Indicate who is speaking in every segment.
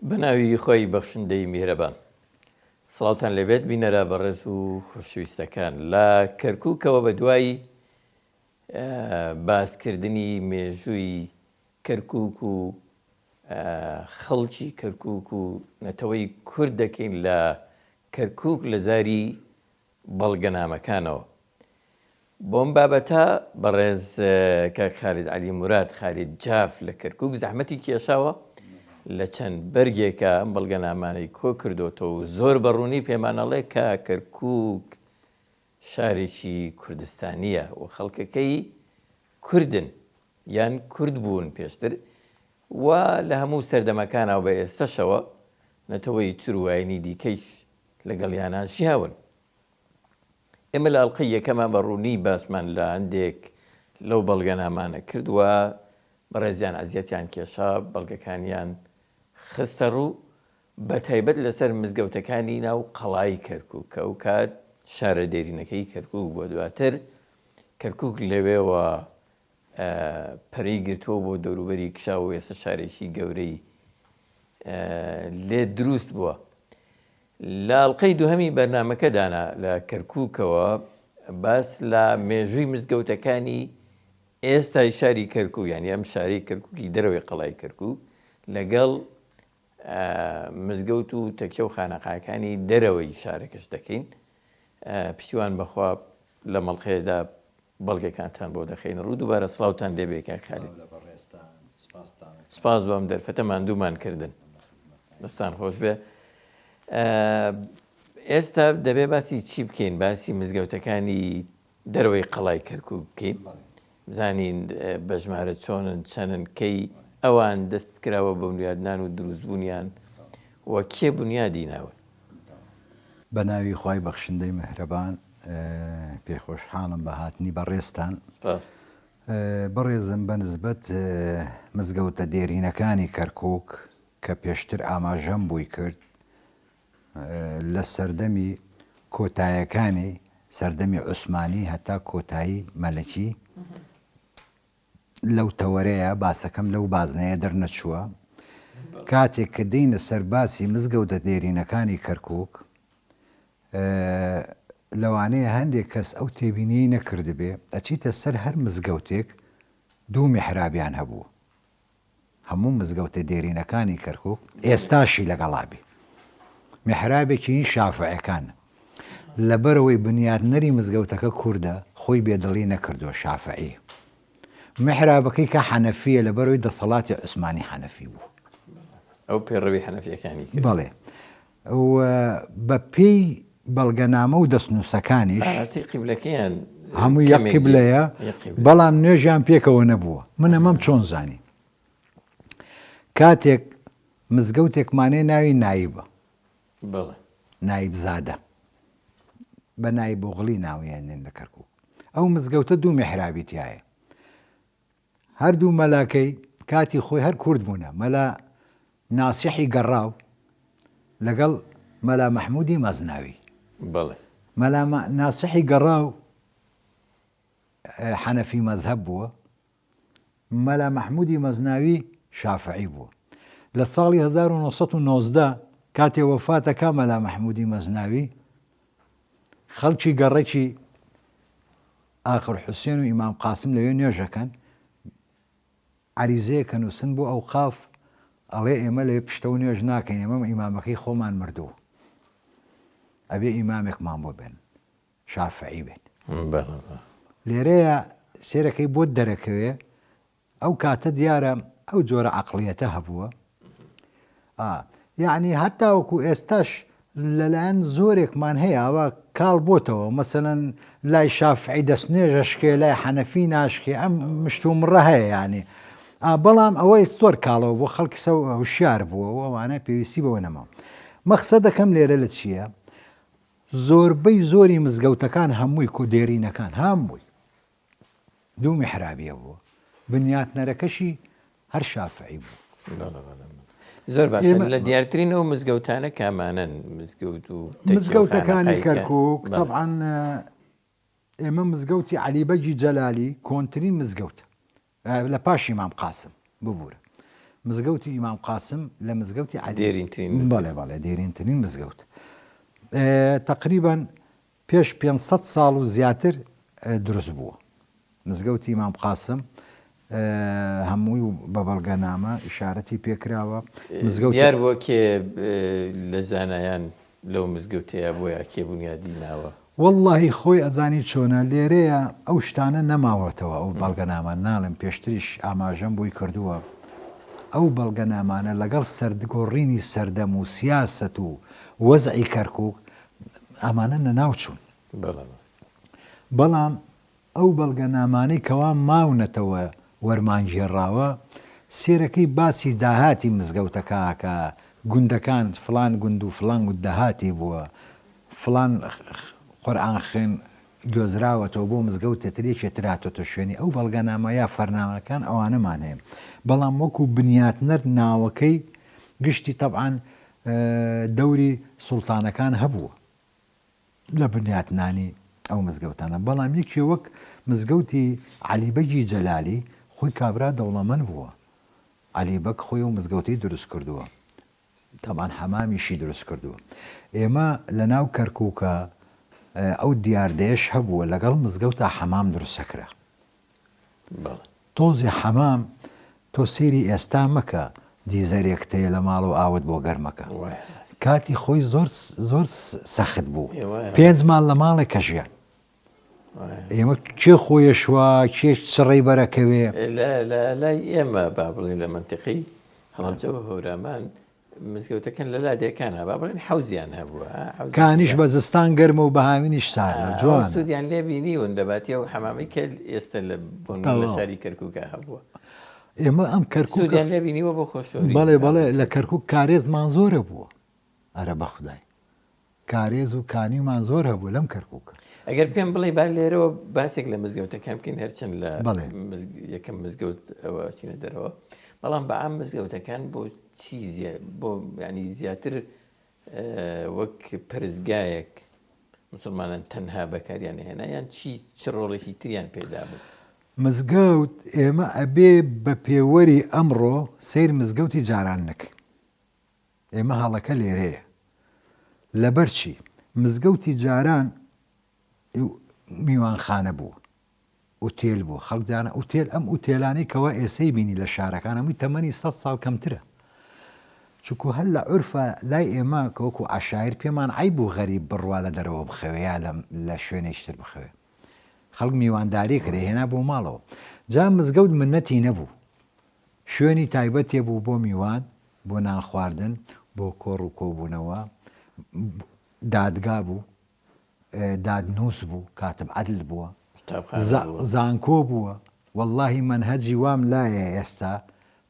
Speaker 1: بەناوی خۆی بەخشندەی میهرەبان سڵاوتان لەبێت بینەرە بەڕێز و خۆشەویستەکان لە کەرکووکەوە بە دوای باسکردنی مێژووی کەرکووک و خەڵکی کەرکووک و نەتەوەی کورد دەکەین لە کەرکووک لە زاری بەڵگەنامەکانەوە. بۆم بابەتە بەڕێز کاک خالید عەلی موراد خالید جاف لە کەرکووک زەحمەتی کێشاوە لە چەند بەرگێکە ئەم بەڵگەنامانەی کۆ کردوتەوە و زۆر بەڕوونی پێمانەڵێ کە کەرکووک شارێکی کوردستانیە و خەڵکەکەی کوردن یان کورد بوون پێشتر و لە هەموو سەردەمەکانەوە بە ئێستەشەوە نەتەوەی تروایانی دیکەیش لەگەڵیانە ژیاون. ئێمە لە ئەڵقەی یەکەمە بەڕوونی باسمان لە هەندێک لەو بەڵگەنامانە کردووە بەڕێزیان عەزیەتیان کێشا بەڵگەکانیان خستە ڕوو بە تایبەت لەسەر مزگەوتەکانی ناو قەڵای کەرکووک کە ئەو کات شارە دێرینەکەی کەرکووک بۆ دواتر کەرکووک لەوێوە پەرەی گرتووە بۆ دەوروبەری کشا و ئێستا شارێکی گەورەی لێ دروست بووە. لە ئەڵقەی دووهەمی بەرنامەکەدانا لە کەرکووکەوە باس لە مێژووی مزگەوتەکانی ئێستای شاری کەرکووک یانی ئەم شاری کەرکووکی دەرەوەی قەڵای کەرکووک لەگەڵ مزگەوت و تەکچە و خانەقاکانی دەرەوەی شارەکەش دەکەین. پشتیوان بەخوا لە مەڵقەیەدا بەڵگەکانتان بۆ دەخەین ڕوو دووبارە سڵاوتان لێبێ کاک خالید. سپاس بەم دەرفەتە ماندوومان کردن دەستان خۆش بێ. ئێستا دەبێ باسی چی بکەین؟ باسی مزگەوتەکانی دەرەوەی قەڵای کەرکووک بکەین بزانین بە ژمارە چۆنن چەندن کەی ئەوان دەست کراوە بە بنیادنان و دروستبوونیان وە کێ بنیادی ناون.
Speaker 2: بە ناوی خوای بەخشندەی میهرەبان پێخۆشحاڵم بە هاتنی بەڕێستان. بەڕێزم بەنسبەت مزگەوتە دێرینەکانی کەرکووک کە پێشتر ئاماژەم بووی کرد لە سەردەمی کۆتاییەکانی سەردەمی عوسمانی هەتا کۆتایی مەلەکی لەو تەوەرەیە باسەکەم لەو بازنەیە دەرنەچووە. کاتێک کە دەینە سەرباسی مزگەوتە دێرینەکانی کەرکووک لەوانەیە هەندێک کەس ئەو تێبینیی نەکردبێ ئەچیتە سەر هەر مزگەوتێک دوو میحرابیان هەبوو. هەموو مزگەوتە دێرینەکانی کەرکووک ئێستاشی لەگەڵابی میحرابێکی شافعیەکان لەبەرەوەی بنیادنەری مزگەوتەکە کووردە خۆی بێدڵی نەکردووە شافعی. میحرابەکەی کە حەنەفیە لەبەرەوەی دەسەڵاتی عوسمانی حەنەفی بوو.
Speaker 1: ئەو پێڕەوی حەنەفیەکانی کرد.
Speaker 2: بەڵێ بە پێی بەڵگەنامە و دەستنووسەکانیش
Speaker 1: قیبلەکەیان
Speaker 2: هەموو یەک قیبلەیە بەڵام نوێژیان پێکەوە نەبووە. من ئەمەم چۆن زانی کاتێک مزگەوتێکمانێ ناوی نایبە نایب زادە بە نایب بۆغڵی ناویانێن لە کەرکووک. ئەو مزگەوتە دوو میحرابی تایە. هەردوو مەلاکەی کاتی خۆی هەر کورد بوونە مەلا ناسیحی گەڕاو لەگەڵ مەلا مەحموودی مەزناوی. مەلا ناسیحی گەڕاو حەنەفی مەزهەب بووە، مەلا مەحموودی مەزناوی شافعی بووە. لە ساڵی 1990 کاتێ وەفاتەکە مەلا مەحموودی مەزناوی خەڵکی گەڕێکی ئاخر حوسێن و ئیمام قاسم لەوێ نوێژەکەن عەریزەیە کە نووسن بۆ ئەو قاف ئەڵێ ئێمە لێ پشتە و نوێژ ناکەین ئێمە ئیمامەکەی خۆمان مردووە ئەبێ ئیمامێکمان بۆ بێن شافعی بێت. لێرەیە سێرەکەی بۆ دەرەکەوێ ئەو کاتە دیارە ئەو جۆرە عەقڵیەتە هەبووە. یعنی هەتا وەکو ئێستاش لەلایەن زۆرێکمان هەیە ئەوە کاڵ بۆتەوە مەسەلەن لای شافعی دەستنوێژەشکێ لای حەنەفی ناشکێ ئەم مشتومڕە هەیە یعنی بەڵام ئەوەی زۆر کاڵەوە بۆ خەڵکی هوشیار بووە و ئەوانە پێویستی بەوە نەما. مەقسەد دەکەم لێرە لە چییە؟ زۆربەی زۆری مزگەوتەکان هەمووی کۆدێرینەکان هەمووی دوو میحرابیە بووە بنیاتنەرەکەشی هەر شافعی بوو.
Speaker 1: زۆر باشە. لە دیارترینەوە مزگەوتانە کامانن مزگەوت و
Speaker 2: مزگەوتەکانی کەرکووک طبعاً ئێمە مزگەوتی عەلیبەگی جەلالی کۆنترین مزگەوتە لە پاشی ئیمام قاسم ببوورە. مزگەوتی ئیمام قاسم لە مزگەوتی
Speaker 1: دێرینترین
Speaker 2: بەڵێ دێرینترین مزگەوت تقریبا پێش 500 ساڵ و زیاتر دروست بووە مزگەوتی ئیمام قاسم هەمووی بە بەڵگەنامە ئیشارەتی پێکراوە
Speaker 1: دیار بووە کێ لە زانایان لەو مزگەوتەیە بۆیە کێ بنیادی ناوە
Speaker 2: واللهی خۆی ئەزانی چۆنە لێرەیە ئەو شتانە نەماوەتەوە ئەو بەڵگەنامە ناڵم پێشتریش ئاماژەم بۆی کردووە ئەو بەڵگەنامانە لەگەڵ سەردگۆڕینی سەردەم و سیاست و وەزعی کەرکووک ئەمانە نەناوچوون بەڵام ئەو بەڵگەنامانەی کەوا ماونەتەوە وەرمانگێڕاوە سێرەکەی باسی داهاتی مزگەوتەکە کە گوندەکان فلان گوند و فلان گوند داهاتی بووە فلان قورئان خوێن گۆزراوەتەوە بۆ مزگەوت ترێکی تراتۆتە شوێنی ئەو بەڵگەنامە یا فەرنامەکان ئەوانەمان هەیە بەڵام وەکو بنیاتنەر ناوەکەی گشتی تەبعاً دەوری سوڵتانەکان هەبووە لە بنیاتنانی ئەو مزگەوتانە بەڵام یەکی وەک مزگەوتی عەلیبەگی جەلالی خۆی کابرا دەوڵەمەند بووە عەلیبەگ خۆی و مزگەوتەی دروست کردووە تەبعاً حەمامیشی دروست کردووە ئێمە لە ناو کەرکووکە ئەو دیاردەیەش هەبووە لەگەڵ مزگەوتە حەمام دروستەکرا تۆزی حەمام تۆ سێری ئێستا مەکە دیزەرێک تەیە لە ماڵ و ئاوت بۆ گەرمەکە کاتی خۆی زۆر سەخت بوو 5 ماڵ لە ماڵێکە ژیان ئێمە کێ خۆیەشوە کێ سڕێی بەرەکەوێ
Speaker 1: لای ئێمە با بڵێن لە منتیقی هەڵەمجەوە هەورامان مزگەوتەکەن لە لادێکانە با بڵێن حەوزیان هەبووە
Speaker 2: کانیش بە زستان گەرمە و بەهاوینیش سارد جوان
Speaker 1: سوودیان لێ بینیون دەباتی و حەمامی کە ئێستا لە بۆ لە شاری کەرکووکە هەبووە
Speaker 2: ئێمە ئەم کەرکووک
Speaker 1: سوودیان لێ بینیوە بۆ خۆشەویی
Speaker 2: بەڵێ لە کەرکووک کارێزمان زۆرە بووە ئەرە بەخودای کارێز و کانیمان زۆر هەبوو لەم کەرکووکە
Speaker 1: ئەگەر پێم بڵێ با لێرەوە باسێک لە مزگەوتەکان بکەین هەرچەند لە یەکەم مزگەوت ئەوە چینە دەرەوە بەڵام بە ئەم مزگەوتەکان بۆ چی بۆ ینی زیاتر وەک پرزگایەک مسلمانان تەنها بەکاریان هێنا یان چ ڕۆڵێکی تریان پێدا بوو
Speaker 2: مزگەوت ئێمە ئەبێ بە پێوەری ئەمڕۆ سیر مزگەوتی جاران نەکەین ئێمە هەڵەکە لێرەیە لەبەر چی مزگەوتی جاران میوانخانە بوو ئوتێل بوو خەڵکجانە ئوتێل ئەم ئوتێلانەی کەوا ئێسەی بینی لە شارەکان هەمووی تەمەنی 100 ساڵ کەمترە چونکو هەر لە عورفە لای ئێمە کە وەکو عەشایر پێمان عەیب و غەریب بڕوا لە دەرەوە بخەوێ یا لە شوێنێکتر بخەوێ خەڵک میوانداری کرێ هێنا بۆ ماڵەوە جا مزگەوت منەتی نەبوو شوێنی تایبەتێ بوو بۆ میوان بۆ نان خواردن بۆ کۆڕ و کۆبوونەوە دادگا بوو دادنووس بوو کاتب عەدل بووە زانکۆ بووە واللهی منهەجی وام لایە ئێستا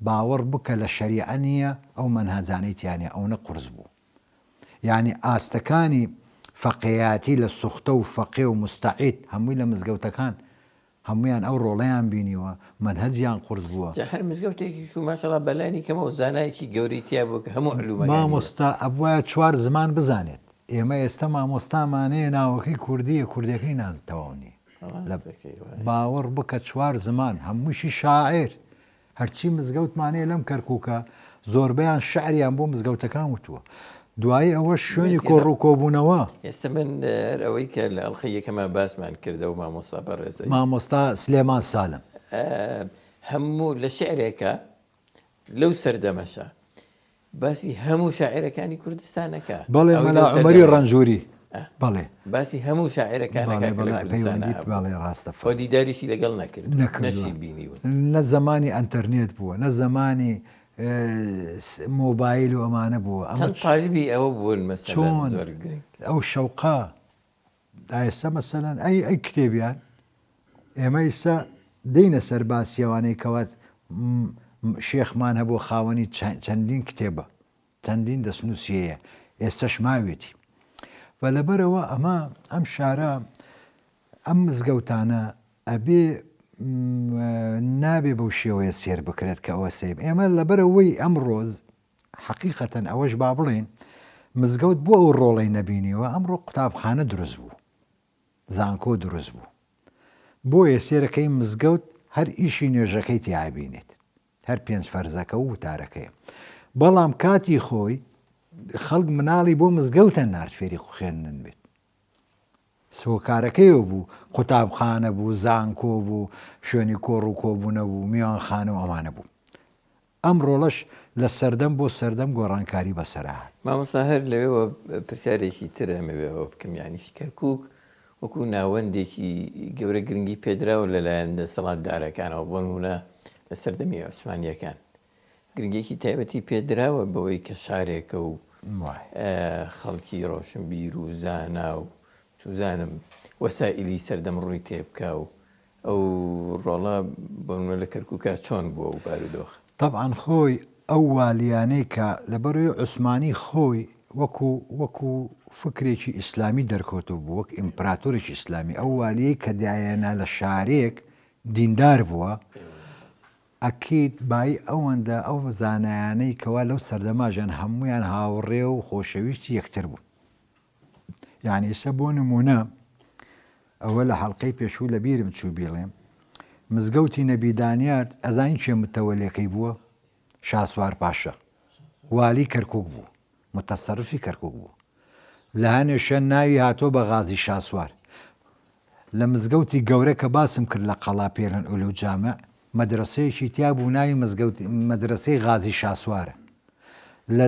Speaker 2: باوەڕ بکە لە شەریعە نییە ئەو منهەجانەی تیانێ ئەوە قورس بوو یعنی ئاستەکانی فەقێیاتی لە سوختە و فەقێ و مستەعید هەمووی لە مزگەوتەکان هەمویان ئەو ڕۆڵەیان بینیوە منهەجیان قورس بووە
Speaker 1: هەر مزگەوتێکی شو ماشەڵڵا بەلانی کەمە و زانایکی گەوری تیا بوو کە هەموو علومە
Speaker 2: مامۆستا ئەبوایە 4 زمان بزانێت ئێمە ئێستا مامۆستامانەیە ناوەکەی کوردیە کوردەکەی نازتەواونی باوەڕ بکە 4 زمان هەمووشی شاعر هەرچی مزگەوتمانەیە لەم کەرکووکە زۆربەیان شعریان بۆ مزگەوتەکان وتووە دوایی ئەوە شوێنی کۆڕ و کۆبوونەوە
Speaker 1: ئێستا من ئەوەی کە لە ئەڵخی یەکەمە باسمان کردە و مامۆستا بەڕێزەی
Speaker 2: مامۆستا سلێمان سالم
Speaker 1: هەموو لە شعرێکە لەو سەردەمەشە باسی هەموو شاعیرەکانی کوردستانەکە
Speaker 2: بەڵێ مەلا عومەری ڕەنجووری بەڵێ
Speaker 1: باسی هەموو شاعیرەکانەکە
Speaker 2: بەڵێ ڕاستە
Speaker 1: دیداریشی لەگەڵ نەکرد نەشی بینیوە
Speaker 2: نە زمانی ئەنتەرنێت بووە نە زمانی مۆبایل و ئەمانە بووە
Speaker 1: چەند طالبی ئەوە بوون مەسەلەن زۆر گرنگ
Speaker 2: ئەو شەوقا ئێستا مەسەلەن ئەی کتێبیان ئێمە ئێستا دەینە سەر باسیەوانەی کەوات شێخمان هەبوو خاوەنی چەندین کتێبە چەندین دەستنووسیەیە ئێستاش ماوێتی و لەبەرەوە ئەمە ئەم شارە ئەم مزگەوتانە ئەبێ نابێ بەو شێوەیە سێر بکرێت کە ئەوە سێب ئێمە لەبەرەوەی ئەم ڕۆژ حەقیقەتەن ئەوەش با بڵێن مزگەوت بۆ ئەو ڕۆڵەی نەبینیوە ئەمڕۆ قوتابخانە دروست بوو زانکۆ دروست بوو بۆیە سێرەکەی مزگەوت هەر ئیشی نوێژەکەی تیابینێت هەر 5 فەرزەکە و وتارەکەیە بەڵام کاتی خۆی خەڵک مناڵی بۆ مزگەوتە نارد فێری خوێندن بێت سۆکارەکەیەوە بوو قوتابخانە بوو زانکۆ بوو شوێنی کۆڕ و کۆبوونە بوو میوانخانە و ئەمانە بوو ئەم ڕۆڵەش لە سەردەم بۆ سەردەم گۆڕانکاری بەسەرهات
Speaker 1: مامۆستا هەر لەوێەوە پرسیارێکی تر ئەمەوێەوە بکەم یانیش کەرکووک وەکو ناوەندێکی گەورە گرنگی پێدراوە لەلایەن دەسەڵاتدارەکانەوە بۆ نمونە لە سەردەمی عوسمانیەکان گرنگێکی تایبەتی پێدراوە بەوەی کە شارێکە و خەڵکی ڕۆشنبیر و زانا و سوزانم وەسائلی سەردەم ڕووی تێبکە و ئەو ڕۆڵە بۆنمە لە کەرکووکە چۆن بووە و بارودۆخ
Speaker 2: طبعاً خۆی ئەو والیانەی کە لەبەرەوەی عوسمانی خۆی وەکو فکرێکی ئیسلامی دەرکەوتو بوو وەک ئیمپراتۆرێکی ئیسلامی ئەو والیەی کە دایەنە لە شارێک دیندار بووە ئەکیت بای ئەوەندە ئەو زانایانەی کەوا لەو سەردەماژان هەمویان هاوڕێ و خۆشەویستی یەکتر بوو یعنی ئێستا بۆ نمونە ئەوە لە حەڵقەی پێشوو لە بیرم چوو بێڵێم مزگەوتی نەبی دانیار ئەزانی چێ متەوەلێکەی بووە شاسوار پاشا والی کەرکووک بوو متەسەرفی کەرکووک بوو لە هەنێشە ناوی هاتۆ بە غازی شاسوار لە مزگەوتی گەورە کە باسم کرد لە قەڵاپێرن ئولو جامع مەدرسەیەکی تیا بوو ناوی مەدرسەی غازی شاسوارە لە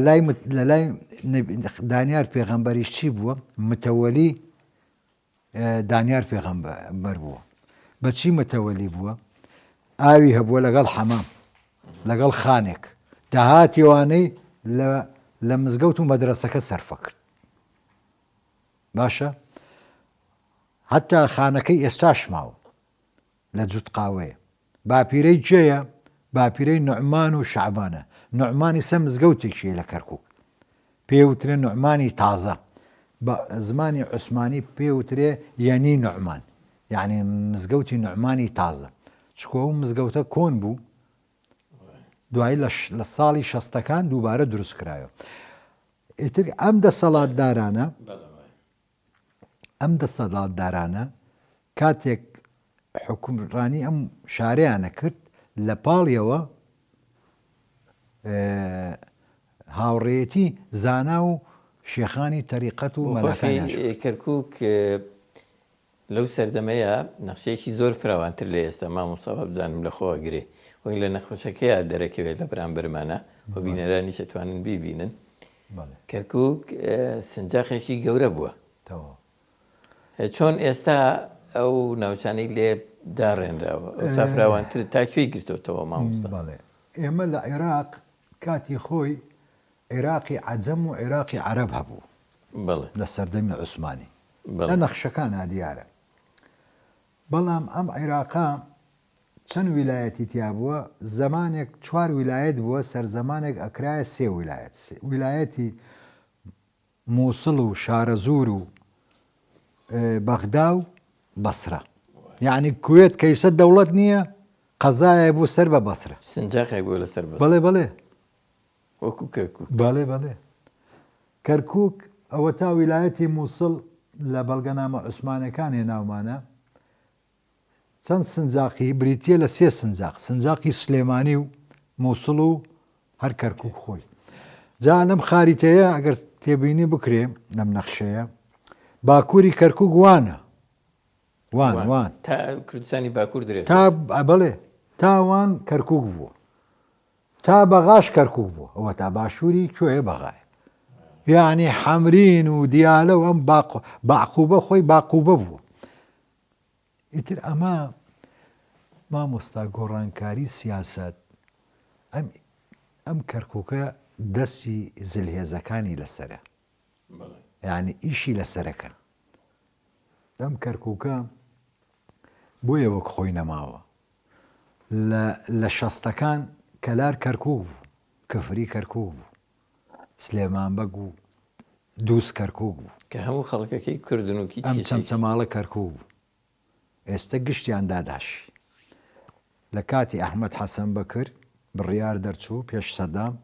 Speaker 2: لای دانیار پێغەمبەریش چی بووە متەوەلی دانیار پێغەمبەر بووە بەچی متەوەلی بووە ئاوی هەبووە لەگەڵ حەمام لەگەڵ خانێک داهاتیوانەی لە مزگەوت و مەدرسەکە سەرفە کرد باشە حتا خانەکەی ئێستاش ماوە لە جووت قاوەیە باپیرەی جێیە باپیرەی نوعمان و شعبانە نوعمانی سە مزگەوتێکیە لە کەرکووک پێوترێ نوعمانی تازە بە زمانی عوسمانی پێوترێ یەنی نوعمان یعنی مزگەوتی نوعمانی تازە چکۆ و مزگەوتە کۆن بوو دوایی لە ساڵی شەستەکان دووبارە دروست کرایەوە ئیتر ئەم دەسەڵاتدارانە کاتێک حکومڕانی ئەم شارەیانە کرد لە پاڵیەوە هاوڕێیەتی زانا و شێخانی تەریقەت و مەلەکانیان
Speaker 1: کەرکووک لەو سەردەمەیە نەخشەیەکی زۆر فراوانتر لە ئێستا مامۆستا بزانم لە خۆوە گرێ وەک لە نەخۆشەکەیە دەرەکەوێت لە بەرامبەرمانە بۆ بینەرانیش ئەتوانن بیبینن کەرکووک سنجاقێکی گەورە بووە چۆن ئێستا ئەو ناوچانەی لێ داڕێنراوە ئەو چافراوانتر تاکوێی گرتوتەوە مامۆستا
Speaker 2: ئێمە لە عێراق کاتی خۆی عێراقی عەجەم و عێراقی عەرەب هەبوو لە سەردەمی عوسمانی لە نەخشەکانە دیارە بەڵام ئەم عێراقا چەند ویلایەتی تیا بووە زمانێک 4 ویلایەت بووە سەرزەمانێک ئەکرایە 3 ویلایەت ویلایەتی مووسڵ و شارەزور و بەغدا و بەسرە یعنی کوێت کەیسە دەوڵەت نییە قەزایە بوو سەر بە بەسرە
Speaker 1: سنجاقێک بووە لەسەر
Speaker 2: بەڵێ
Speaker 1: وەکو کەرکووک
Speaker 2: بەڵێ کەرکووک ئەوە تا ویلایەتی مووسڵ لە بەڵگەنامە عوسمانەکانی ناومانە چەند سنجاقی بریتە لە 3 سنجاقی سلێمانی و مووسڵ و هەر کەرکووک خۆی جا لەم خاریتەیە ئەگەر تێبینی بکرێ لەم نەخشەیە باکووری کەرکووک وانە وان
Speaker 1: تا کوردستانی باکوور درێت
Speaker 2: تا بەڵێ تاوان کەرکووک بووە تا بەغاش کەرکووک بووە ئەوە تا باشووری کوێیە بەغایە یعنی حەمرین و دیالە و ئەم باعقوبە خۆی باقوبە بووە ئیتر ئەمە مامۆستا گۆڕانکاری سیاست ئەم کەرکووکە دەستی زلهێزەکانی لەسەرە یعنی ئیشی لەسەرەکە ئەم کەرکووکە بۆیە وەک خۆی نەماوە لە شەستەکان کەلار کەرکووک بوو کەفری کەرکووک بوو سلێمان بەگ و دووس کەرکووک بوو
Speaker 1: کە هەموو خەڵکەکەی کوردنوکی
Speaker 2: ئەم چەمچەماڵە کەرکووک بوو ئێستا گشتیان داداشی لە کاتی ئەحمەد حەسەن بەکر بڕیار دەرچوو پێش سەدام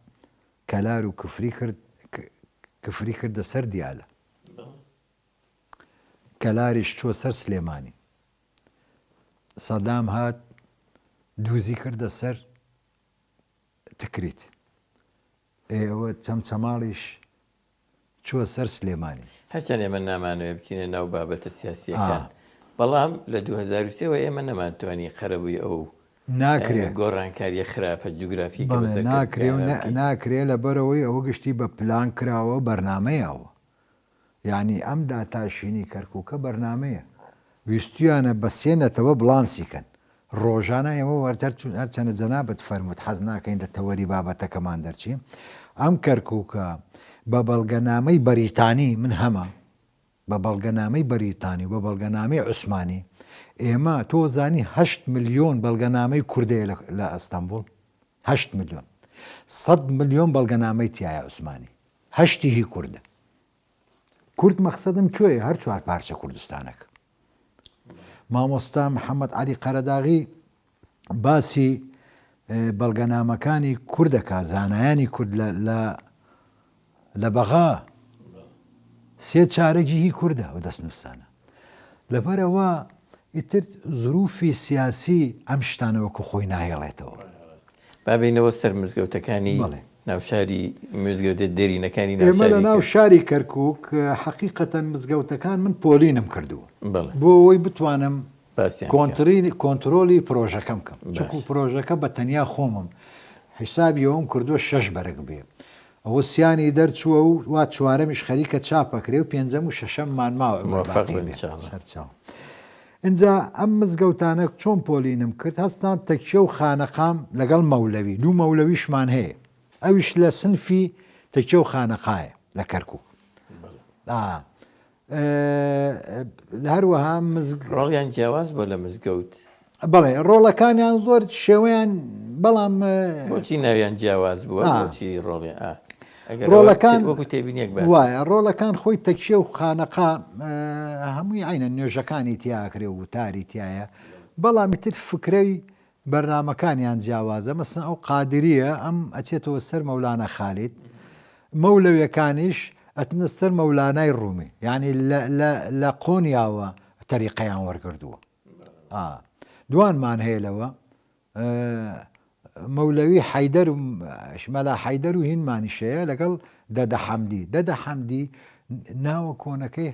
Speaker 2: کەلار و کفری کردە سەر دیالە کەلاریش چوە سەر سلێمانی سەدام هات دووزی کردە سەر تکریت ئێوە چەمچەماڵیش چووە سەر سلێمانی
Speaker 1: هەرچەند ئێمە نامانوێ بچینە ناو بابەتە سیاسیەکان بەڵام لە 2023 ئێمە نەمانتوانی قەرەبووی ئەو
Speaker 2: ناکرێت
Speaker 1: گۆڕانکاریە خراپە جوگرافی
Speaker 2: ناکرێ لە بەرەوەی ئەوە گشتی بە پلان کراوە بەرنمەیەوە یعنی ئەم داتاشینی کەرکووکە بەرنمەیە ویستیانە بە سێنەتەوە بڵانسیکەن ڕۆژانە ئێمە هەرچەنە جەنابەت فەرمووت حەز ناکەین لە تەوەری بابەتەکەمان دەرچین ئەم کەرکووکە بە بەڵگەنامەی بەریتانی من هەمە بە بەڵگەنامەی بەریتانی و بە بەڵگەنامەی عوسمانی ئێمە تۆزانی 8 ملیۆن بەڵگەنامەی کوردەیە لە ئەستەمبول 8 ملیۆن 100 ملیۆن بەڵگەنامەی تایە عوسمانی هەشتی هی کووردە کورد مەقسەدم کوێیە هەر چوار پارچە کوردستانەکە مامۆستا محەممەد علی قەرەداغی باسی بەڵگەنامەکانی کوردەکە زانایانی کورد لە بەغا سێ چارەکی هی کووردە و دەستنووسانە لەبەرەوە ئیتر زروفی سیاسی ئەم شتانەوەکو خۆی ناهێڵێتەوە
Speaker 1: بابینەوە سەر مزگەوتەکانی ناوشاری مزگەوتە دێرینەکانی
Speaker 2: ئێمە لە ناو شاری کەرکووک حەقیقەتەن مزگەوتەکان من پۆلینم کردووە بۆ ئەوەی بتوانم کۆنتترۆلی پرۆژەکەم بکەم چکو پرۆژەکە بە تەنیا خۆمم حیسابی ئەوم کردووە 6 بەرەک بێ ئەوە سیانی دەرچووە و وا چوارەمیش خەریکە چاپەکرێ و پێنجەم و شەشەممان ماوە اینجا ئەم مزگەوتانە چۆن پۆلینم کرد هەستان تەکچە و خانەقام لەگەڵ مەولەوی دوو مەولەویشمان هەیە ئەویش لە سنفی تەکچە و خانەقایە لە کەرکووک هەروەها
Speaker 1: ڕۆڵیان جیاواز بۆ لە مزگەوت
Speaker 2: بەڵێ ڕۆڵەکانیان زۆر شێوەیان بەڵام
Speaker 1: بۆچی ناویان جیاواز بووە بۆچی
Speaker 2: ڕۆڵەکان وەکو تێبینیەک وایە ڕۆڵەکان خۆی تەکچێ و خانەقا هەمووی عینە نوێژەکانی تیاکرێ و وتاری تایە بەڵامی تر فکرەی بەرنمەکانیان جیاوازە مەسن ئەو قادریە ئەم ئەچێتەوە سەر مەولانە خالید مەولەویەکانیش ئەتنە سەر مەولانای ڕوومی یعنی لە قۆنیاوە تەریقەیان وەرگردووە دوانمان هەیە لەوە مەولەوی حەیدەر و مەلا حەیدەر و هینمانیشەیە لەگەڵ دەدە حەمدی ناوە کۆنەکەی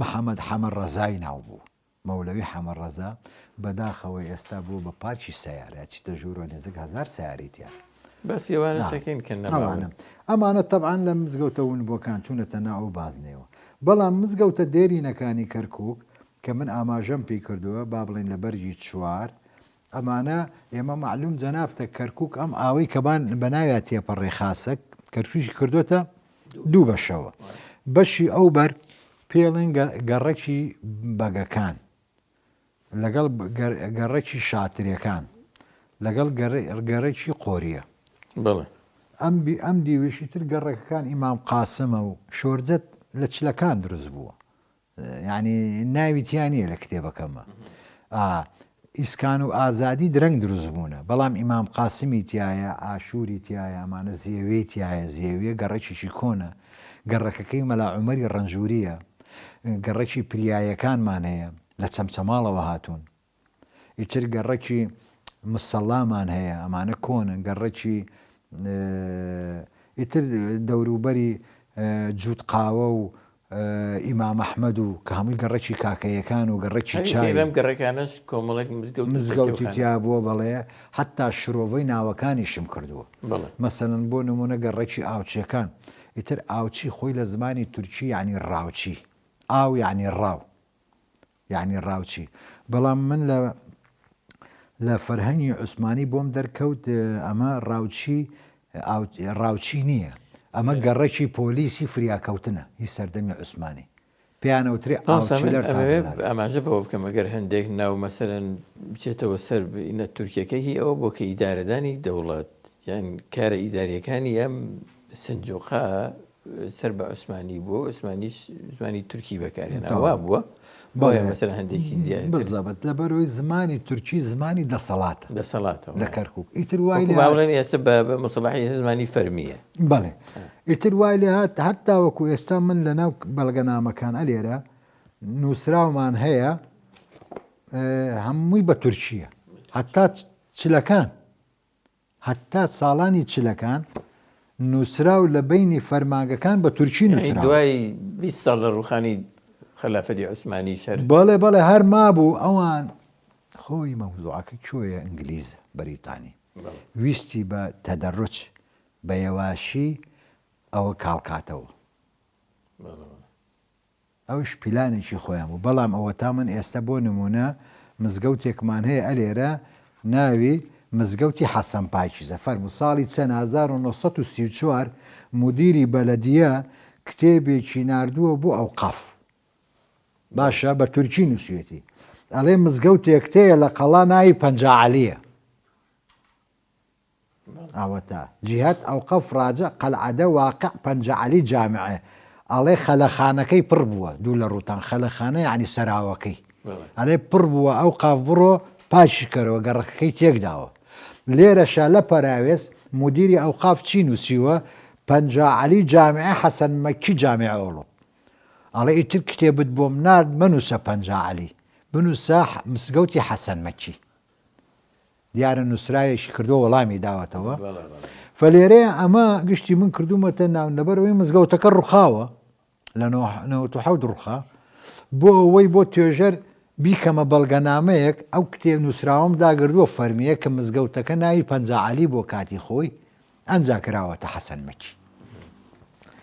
Speaker 2: محەممەد حەمەد ڕەزای ناو بوو مەولەوی حەمەد ڕەزا بەداخەوەی ئێستا بوو بە پارکی سیارە چیتە ژوورۆ نێزێک 1000 سیاریتیان ئەمانە تەبعاان لە مزگەوتەون بۆکان چوونەتە ناو بازنێەوە بەڵام مزگەوتە دێرینەکانی کەرکووک کە من ئاماژەم پێی کردووە با بڵێن لە بەرجی چوار ئەمانە ئێمە معلوم جەنابتە کەرکووک ئەم ئاوەی کەبان بەناویان تێپەڕێ خاسەک کەرکووشی کردوتە دوو بەشەوە بەشی ئەو بەر پێڵێن گەڕەکی بەگەکان لەگەڵ گەڕێکی شاترەکان لەگەڵ گەڕێکی قۆریە ئەم دیوێشی تر گەڕەکەکان ئیمام قاسمە و شۆرجەت لە چلەکان دروست بووە یعنی ناویتیانە لە کتێبەکەمە ئیسکان و ئازادی درەنگ دروست بوونە بەڵام ئیمام قاسمی تایە ئاشووری تایە ئەمانە زیێوێ تایە زیێویە گەڕێکیشی کۆنە گەڕەکەکەی مەلا عومەری ڕەنجووریە گەڕێکی پریایەکانمان هەیە لە چەمچەماڵەوە هاتوون ئیتر گەڕێکی مسەڵامان هەیە ئەمانە کۆنن گەڕێکی ئیتر دەوروبەری جووت قاوە و ئیمام ئەحمەد و کە هەمووی گەڕێکی کاکەیەکان و گەڕێکی چای
Speaker 1: گەڕەکانش کۆمەڵێک
Speaker 2: مزگەوتی تیا بووە بەڵێ حتا شرۆڤەی ناوەکانیشم کردووە مەسەلەن بۆ نمونە گەڕێکی ئاوچیەکان ئیتر ئاوچی خۆی لە زمانی تورکی یعنی ڕاوچی ئاو یعنی ڕاو یعنی ڕاوچی بەڵام من لە فەرهەنگی عوسمانی بۆم دەرکەوت ئەمە ڕاوچی نییە ئەمە گەڕێکی پۆلیسی فریاکەوتنە هی سەردەمی عوسمانی پێیانەوتری
Speaker 1: ئاماژە بەوە بکەم ئەگەر هەندێک ناو مەسەرەن بچێتەوە سەر ئینە تورکیەکەی هی ئەوە بۆ کە ئیدارەدانی دەوڵات یان کارە ئیداریەکانی ئەم سنجۆقا سەر بە عوسمانی بووە عوسمانیش زمانی تورکی بەکارهێناوا بووە بۆیە مەسەر هەندێکی زیاد
Speaker 2: بزەبەت لەبەرەوەی زمانی تورکی زمانی
Speaker 1: دەسەڵاتەوە
Speaker 2: لە کەرکووک ئیتر وای
Speaker 1: باڵێن ئێستا بە مەسەڵاحی زمانی فەرمیە
Speaker 2: بەڵێ ئیتر وای لێ هەتا وەکو ئێستا من لە ناو بەڵگەنامەکان ئەلێرە نووسراومان هەیە هەمووی بە تورکیە هەتا چلەکان هەتا ساڵانی چلەکان نووسرا و لە بینی فەرمانگەکان بە تورکی نووسرا
Speaker 1: دوای 20 ساڵ لە ڕوخانی خلافەتی عوسمانی شەر
Speaker 2: بەڵێ هەر مابوو ئەوان خۆی مەوزوعەکە کوێیە ئینگلیز بەریتانی ویستی بە تەدەڕوچ بە یەواشی ئەوە کاڵکاتەوە ئەوش پیلانێکی خۆیان بوو بەڵام ئەوە تا من ئێستا بۆ نمونە مزگەوتێکمان هەیە ئەلێرە ناوی مزگەوتی حەسەن پاکیزە فەرموو ساڵی چەند 1934 مدیری بەلەدیە کتێبێکی ناردووە بۆ ئەو قەف باشە بە تورکی نووسێتی ئەڵێ مزگەوتێک تەیە لە قەڵا ناوی پەنجاعەلیە ئەوەتا جیهات ئەو قەف ڕاجە قەلعەدە واقع پەنجاعەلی جامعە ئەڵێ خەلەخانەکەی پڕ بووە دوو لە ڕووتان خەلەخانە یعنی سەراوەکەی ئەڵێ پڕ بووە ئەو قاف بڕۆ پاشی کەرەوە گەڕەکەی تێکداوە لێرەشە لە پەراوێز مدیری ئەو قاف چی نووسیوە پەنجاعەلی جامعە حەسەن مەکی جامعە ئۆڵۆ ئەڵێ ئیتر کتێبت بۆم نارد منووسە پەنجاعەلی بنووسە مزگەوتی حەسەن مەکی دیارە نووسرایەکی کردو وەڵامی داوەتەوە فەلێرەیە ئەمە گشتی من کردومەتە ناو لەبەرەوەی مزگەوتەکە ڕووخاوە لە 1970 ڕووخا بۆ ئەوەی بۆ توێژەر بیکەمە بەڵگەنامەیەک ئەو کتێب نووسراوەم داگردووە فەرمیە کە مزگەوتەکە ناوی پەنجاعەلی بۆ کاتی خۆی ئەنجا کراوەتە حەسەن مەکی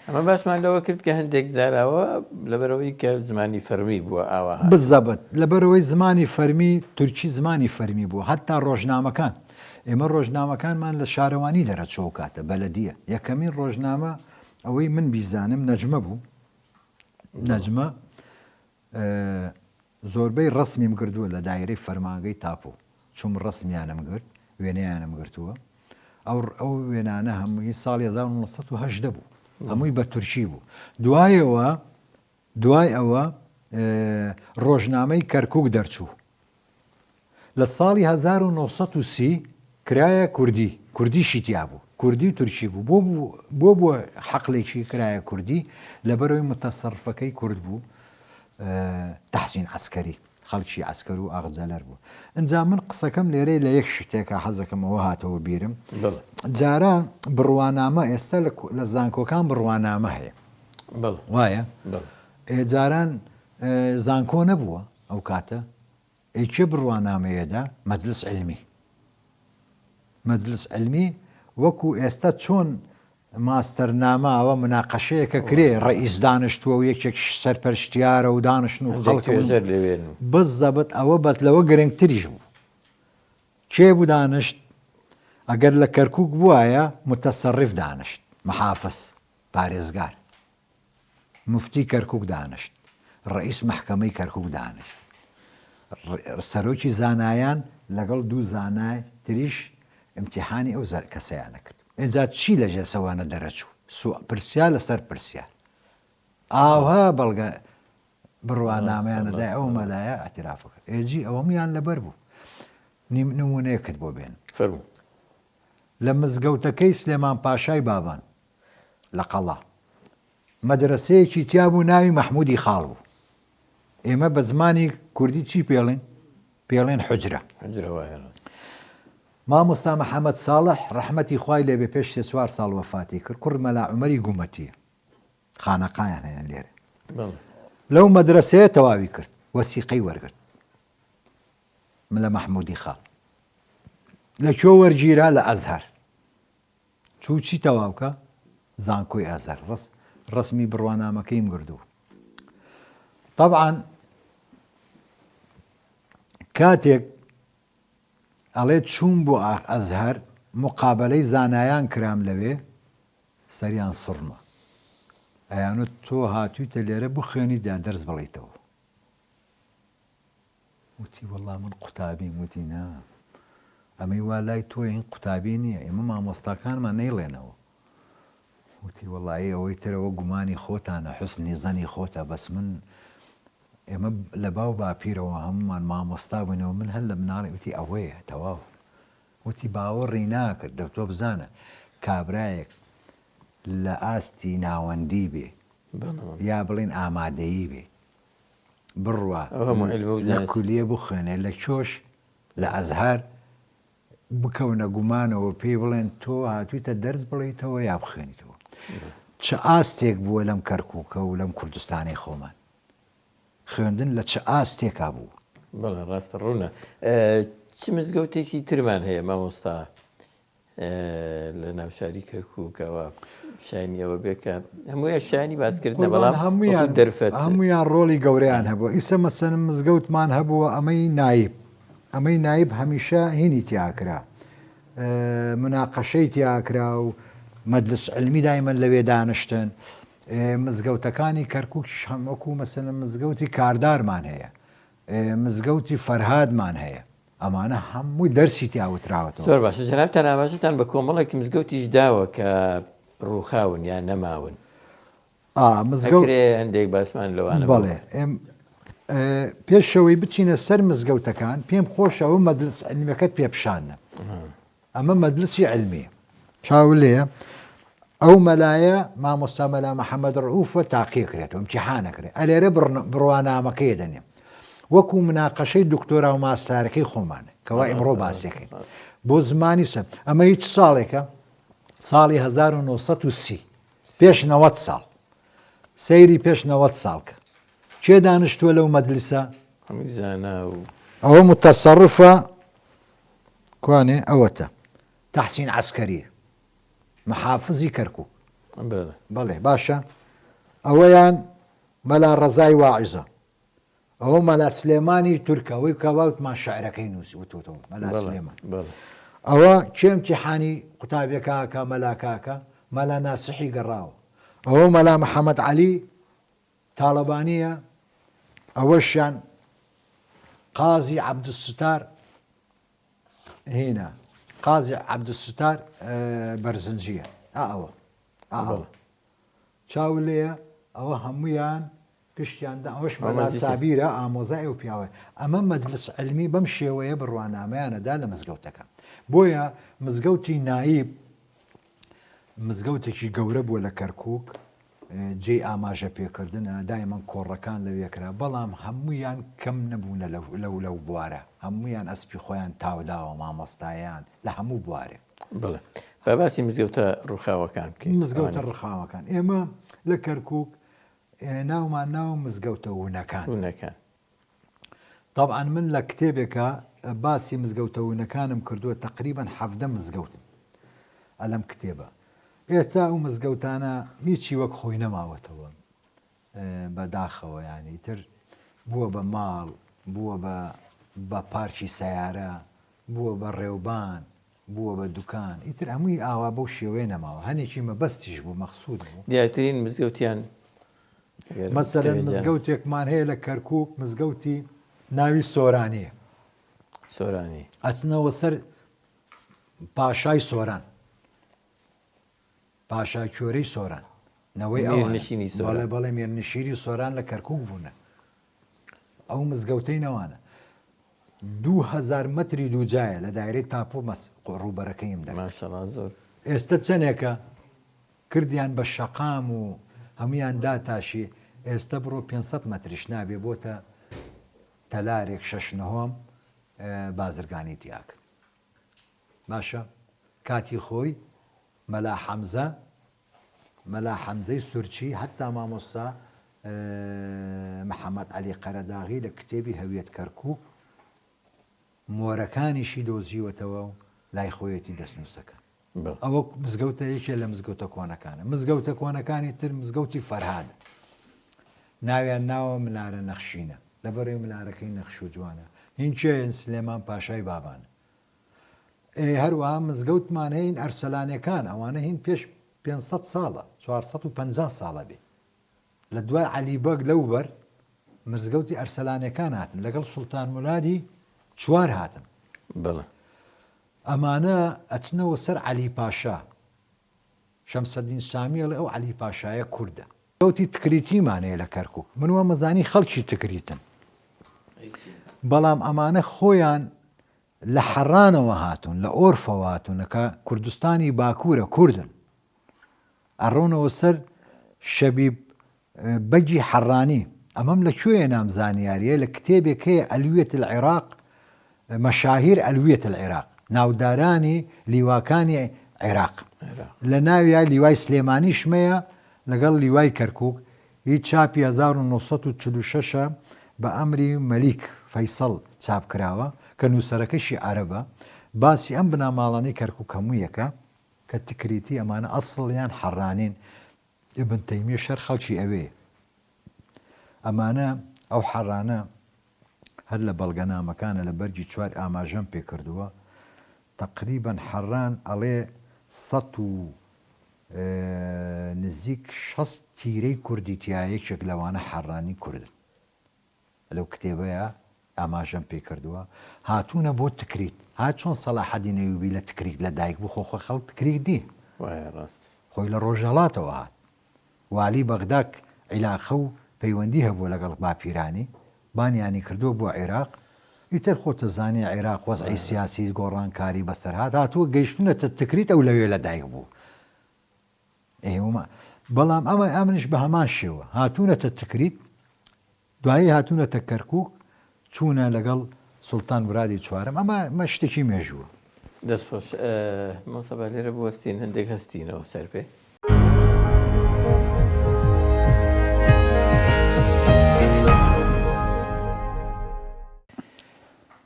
Speaker 1: ئەمە باسمان لەوە کرد کە هەندێک زاراوە لەبەرەوەی کە زمانی فەرمی بووە ئاوا
Speaker 2: بزەبت لەبەرەوەی زمانی فەرمی تورکی زمانی فەرمی بووە هەتا ڕۆژنامەکان ئێمە ڕۆژنامەکانمان لە شارەوانی دەرەچۆ کاتە بەلەدیە یەکەمین ڕۆژنامە ئەوەی من بیزانم نەجمە بوو نەجمە زۆربەی ڕسمیم کردووە لە دایرەی فەرمانگەی تاپۆ چوم ڕسمیانم کرد وێنەیانم گرتووە ئەو وێنانە هەمووی ساڵی 1970 بوو هەمووی بە تورکی بوو دوای ئەوە ڕۆژنامەی کەرکووک دەرچوو لە ساڵی 1930 کرایە کوردیشی تیا بوو کوردی و تورکی بوو بۆ حەقلێکی کرایە کوردی لەبەرەوەی متەسەرفەکەی کورد بوو تەحسین عەسکەری خەڵکی عەسکەر و ئاغجەلەر بوو ئەنجا من قسەکەم لێرەی لە یەک شتێکە حەزەکەمەوە هاتەوە بیرم جاران بڕوانامە ئێستا لە زانکۆکان بڕوانامە هەیە وایە جاران زانکۆ نەبووە ئەو کاتە ئەیکێ بڕوانامەیەدا مەجلس علمی وەکو ئێستا چۆن ماستەرناماوە مناقەشەیەکە کرێ ڕئیس دانیشتووە و یەکێک سەرپەرشتیارە و دانیشتن و خەڵک بزەبت ئەوە بەس لەوە گرنگتریش بوو کێ بوو دانیشت ئەگەر لە کەرکووک بووایە متەسەڕف دانیشت مەحافز پارێزگار مفتی کەرکووک دانیشت ڕئیس مەحکەمەی کەرکووک دانیشت سەرۆکی زانایان لەگەڵ دوو زانای تریش ئیمتیحانی ئەو کەسەیانە کرد ئێجا چی لە ژێرسەوانە دەرەچوو پرسیا لەسەر پرسیا ئاها بەڵگە بڕوانامەیانەدای ئەو مەلایە ئەتیرافەکە ئێجی ئەوەمیان لەبەر بوو نمونەیە کرد بۆ بێن لە مزگەوتەکەی سلێمان پاشای بابان لە قەڵا مەدرسەیەکی تیا بوو ناوی مەحموودی خاڵ بوو ئێمە بە زمانی کوردی چی پێڵێن حوجرە مامۆستا محەممەد ساڵح ڕەحمەتی خوای لێبێ پێش 4 ساڵ وەفاتی کرد کوڕ مەلا عومەری گومەتیە خانەقایان هەیە لێرە لەو مەدرسەیە تەواوی کرد وەسیقەی وەرگرت من لە مەحموودی خاڵ لە کۆ وەرگیرا لە ئەزهەر چوو چی تەواوکە زانکۆی ئەزهەر ڕسمی بڕوانامەکەیم گردووە طبعاً کاتێک ئەڵێ چوون بۆ ئەزهەر مقابلەی زانایان کرام لەوێ سەریان سڕمە ئەیانوت تۆ هاتوویتە لێرە بخوێنی دا دەرس بڵیتەوە وتی وەڵا من قوتابیم وتی نا ئەمەی وا لای تۆ هین قوتابی نییە ئێمە مامۆستاکانمان نەیڵێنەوە وتی وەڵایی ئەوەی ترەوە گومانی خۆتانە حوسنی زەنی خۆتە بەس من ئێمە لە باو باپیرەوە هەمومان مامۆستا بووینەوە من هەر لە مناڵی وتی ئەوەیە تەواو وتی باوەڕی ناکرد دەتۆ بزانە کابرایەک لە ئاستی ناوەندی بێ یا بڵین ئامادەیی بێ بڕوە لە کولیە بخوێنێ لە کۆش لە ئەزهەر بکەونە گومانەوە پێی بڵێن تۆ هاتوویتە دەرس بڵێیتەوە یا بخوێنیتەوە چه ئاستێک بووە لەم کەرکووکە و لەم کوردستانی خۆمان خوێندن لە چه ئاستێکا بوو
Speaker 1: بەڵێ ڕاستە ڕوونە چ مزگەوتێکی ترمان هەیە مامۆستا لە ناوشاری کەرکووکەوە شانیەوە بێکە هەموویە شانی باسکردنە بەڵام دەرفەت
Speaker 2: هەمویان ڕۆڵی گەورەیان هەبووە ئیسە مەسەن مزگەوتمان هەبووە ئەمەی نایب هەمیشە هینی تیاکرا مناقەشەی تیاکرا و مەجلس علمی دایمەن لەوێ دانیشتن مزگەوتەکانی کەرکووکیش هەموەکو مەسەن مزگەوتی کاردارمان هەیە مزگەوتی فەرهادمان هەیە ئەمانە هەمووی دەرسی تیاوتراوەتەوە
Speaker 1: زۆر باشە جەناب تەنابەشتان بە کۆمەڵێکی مزگەوتیش داوە کە ڕووخاون یان نەماون ئەکرێ هەندێک باسمان لەوانە
Speaker 2: بەڵێ پێشەوەی بچینە سەر مزگەوتەکان پێم خۆشەوە مەجلس علمیەکەت پێپشانە ئەمە مەجلسی علمیە چاو لێە ئەو مەلایە مامۆستا مەلا محەممەد ڕووفە تاقیە کرێتەوە امتیحانەکرێت ئەلێرە بڕوانامەکەی دەنێ وەکو مناقەشەی دکتۆرا و ماستارەکەی خۆمانە کەوا ئەمڕۆ باسیەکەین بۆ زمانی سەر ئەمە هیچ ساڵێکە ساڵی 1930 پێش 90 ساڵ سەیری پێش 90 ساڵکە کێ دانیشتووە لەو مەجلیسە ئەوە متەسەڕفە کوانێ ئەوەتە تەحسین عەسکەری محافزی کەرکووک بەڵێ باشە ئەوەیان مەلا ڕەزای واعیزە ئەوە مەلا سلێمانی تورکە ئەوەی کەواوتمان شاعرەکەی نووسی وتوتەوە مەلا سلێمان ئەوە چێ امتیحانی قوتابیەکەکە مەلاکاکە مەلا ناسحی گەڕاوە ئەوە مەلا محەممەد عەلی تاڵەبانیە ئەوەشیان قازی عەبدولستار هینە قازی عەبدولستار بەرزنجیە ئەوە چاو لێە ئەوە هەمویان گشتیاندا ئەوەش مەلا سابیرە ئامۆزای ئەو پیاوە ئەمە مەجلس علمی بەم شێوەیە بڕوانامەیانەدا لە مزگەوتەکە بۆیە مزگەوتی نایب مزگەوتێکی گەورە بووە لە کەرکووک جێ ئاماژە پێکردنە دایمەن کۆڕەکان لەوێکرا بەڵام هەمویان کەم نەبوونە لەو بوارە هەمویان ئەسپی خۆیان تاوداوە مامۆستایان لە هەموو بوارێک
Speaker 1: بڵێ باسی مزگەوتە ڕووخاوەکان
Speaker 2: مزگەوتە ڕخاوەکان ئێمە لە کەرکووک ناومان ناو مزگەوتە وونەکان طبعا من لە کتێبێکە باسی مزگەوتە وونەکانم کردووە تقریبا 17 مزگەوت ئەلەم کتێبە ئێستا ئەو مزگەوتانە هیچی وەک خۆی نەماوەتەوە بەداخەوە یانی تر بووە بە ماڵ بووە بە پارکی سەیارە بووە بە ڕێوبان بووە بە دوکان ئیتر هەمووی ئاوا بەو شێوەیە نەماوە هەنێکی مەبەستیش بوو مەخسوود بوو
Speaker 1: دیاترین مزگەوتیان
Speaker 2: مەسەلەن مزگەوتێکمان هەیە لە کەرکووک مزگەوتی ناوی سۆرانیە
Speaker 1: سۆرانی
Speaker 2: ئەچنەوە سەر پاشای سۆران پاشای کۆرەی سۆران نەوەی ئەوە بەڵێ مێرنشیری سۆران لە کەرکووک بوونە ئەو مزگەوتەی نەوانە 2000 مەتری دووجایە لە دایرەی تاپۆ ڕووبەرەکەیم
Speaker 1: زۆر
Speaker 2: ئێستا چەندێکە کردیان بە شەقام و هەمویان داتاشی ئێستا بڕۆ 500 مەتریش نابێ بۆتە تەلارێک 6 بازرگانی دیاکە باشە کاتی خۆی مەلا حەمزەی سورچی حتا مامۆستا محەممەد عەلی قەرەداغی لە کتێبی هەویەت کەرکووک مۆرەکانیشی دۆزیوەتەوە و لای خۆیەتی دەستنووسەکە ئەوە مزگەوتە یەکێ لە مزگەوتە کۆنەکانە مزگەوتە کۆنەکانی تر مزگەوتی فەرهاد ناویان ناوە منارە نەخشینە لەبەرەوەی منارەکەی نەخش و جوانە هینچێن سلێمان پاشای بابانە هەروەها مزگەوتمان هەین ئەرسەلانەکان ئەوانە هین پێش 500 ساڵە 450 ساڵە بێ لە دوای عەلیبەگ لەوبەر مزگەوتی ئەرسەلانەکان هاتن لەگەڵ سوڵتان مولادی چوار هاتن ئەمانە ئەچنەوە سەر عەلی پاشا شەمسەدین سامیەڵێ ئەو عەلی پاشایە کووردە گەوتی تکریتیمانەیە لە کەرکووک من وە مەزانی خەڵکی تکریتن بەڵام ئەمانە خۆیان لە حەڕانەوە هاتوون لە ئۆرفەوە هاتوونەکە کوردستانی باکوورە کوردن ئەڕۆنەوە سەر شەبیب بەگی حەڕانی ئەمەم لەکوێیە نامزانیاریە لە کتێبێک هەیە ئەلویەت العێراق مەشاهیر ئەلویەت العێراق ناودارانی لیواکانی عێراق
Speaker 1: عێراق.
Speaker 2: لە ناویە لیوای سلێمانی شمەیە لەگەڵ لیوای کەرکووک هیچ چاپی 1946 بە ئەمری مەلیک فەیسەڵ چاپکراوە کە نووسەرەکەشی عەرەبە باسی ئەم بناماڵانەی کەرکووک هەموویەکە کە تکریتی ئەمانە ئەسڵیان حەڕانین ئیبن تەیمیە شەر خەڵکی ئەوەیە ئەمانە ئەو حەڕانە هەر لە بەڵگەنامەکانە لە بەرگی چوار ئاماژەم پێ کردووە تقریبەن حەڕان ئەڵێ 100 نزیک 60 تیرەی کوردی تایەکێک لەوانە حەڕانی کوردن لەو کتێبەیە ئاماژەم پێ کردووە هاتوونە بۆ تکریت هات چۆن سەلاحەدین ئەیوبی لە تکریت لە دایک بوو خۆ خەڵک تکریت دی
Speaker 1: ڕاست
Speaker 2: خۆی لە ڕۆژهەڵاتەوە هات والی بەغداک عیلاقە و پەیوەندی هەبوو لەگەڵ باپیرانی بانیانی کردووە بۆ عێراق ئیتر خۆتە زانێ عێراق وەزعی سیاسی گۆڕانکاری بەسەرهات هاتووە گەیشتونەتە تکریت ئەو لەوێ لە دایک بوو ئێوە بەڵام ئەمە ئەمنش بە هەمان شێوە هاتوونەتە تکریت دوایی هاتوونەتە کەرکووک چوونە لەگەڵ سوڵتان مرادی چوارم ئەمە شتێکی مێژووە
Speaker 1: دەستخۆش مەسەبە لێرە بوەستین هەندێک هەستینەوە سەر پێ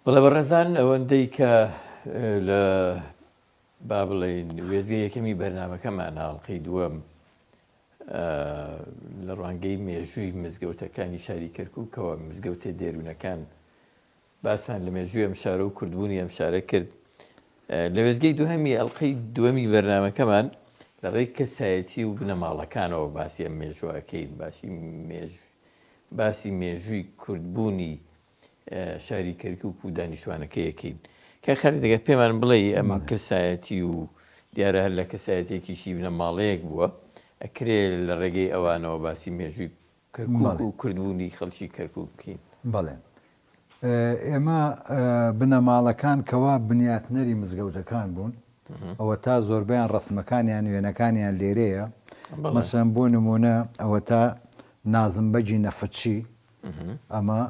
Speaker 1: بەڵێ بەڕێزان ئەوەندەی کە لە با بڵێن وێزگە یەکەمی بەرنامەکەمان هاڵقەی دووەم لە ڕوانگەی مێژووی مزگەوتەکانی شاری کەرکووکەوە مزگەوتە دێروونەکان باسمان لە مێژووی ئەم شارە و کوردبوونی ئەم شارە کرد لە وێزگەی دووهەمی ئەڵلقەی دووەمی بەرنامەکەمان لە ڕێی کەسایەتی و بنەماڵەکانەوە باسی ئەم مێژووەکەین باسی مێژووی کوردبوونی شاری کەرکووک و دانیشتوانەکەیەکەین کە خەری دەگەت پێمان بڵێ ئەم کەسایەتی و دیارە هەر لە کەسایەتێکیشی بنەماڵەیەک بووە ئەکرێ لە ڕێگەی ئەوانەوە باسی مێژووی کەرکووک و کوردبوونی خەڵکی کەرکووک بکەین
Speaker 2: بەڵێ ئێمە بنەماڵەکان کەوا بنیاتنەری مزگەوتەکان بوون ئەوە تا زۆربیان ڕسمەکانیان وێنەکانیان لێرەیە مەسەن بۆ نمونە ئەوە تا نازمبەجی نەفچی ئەمە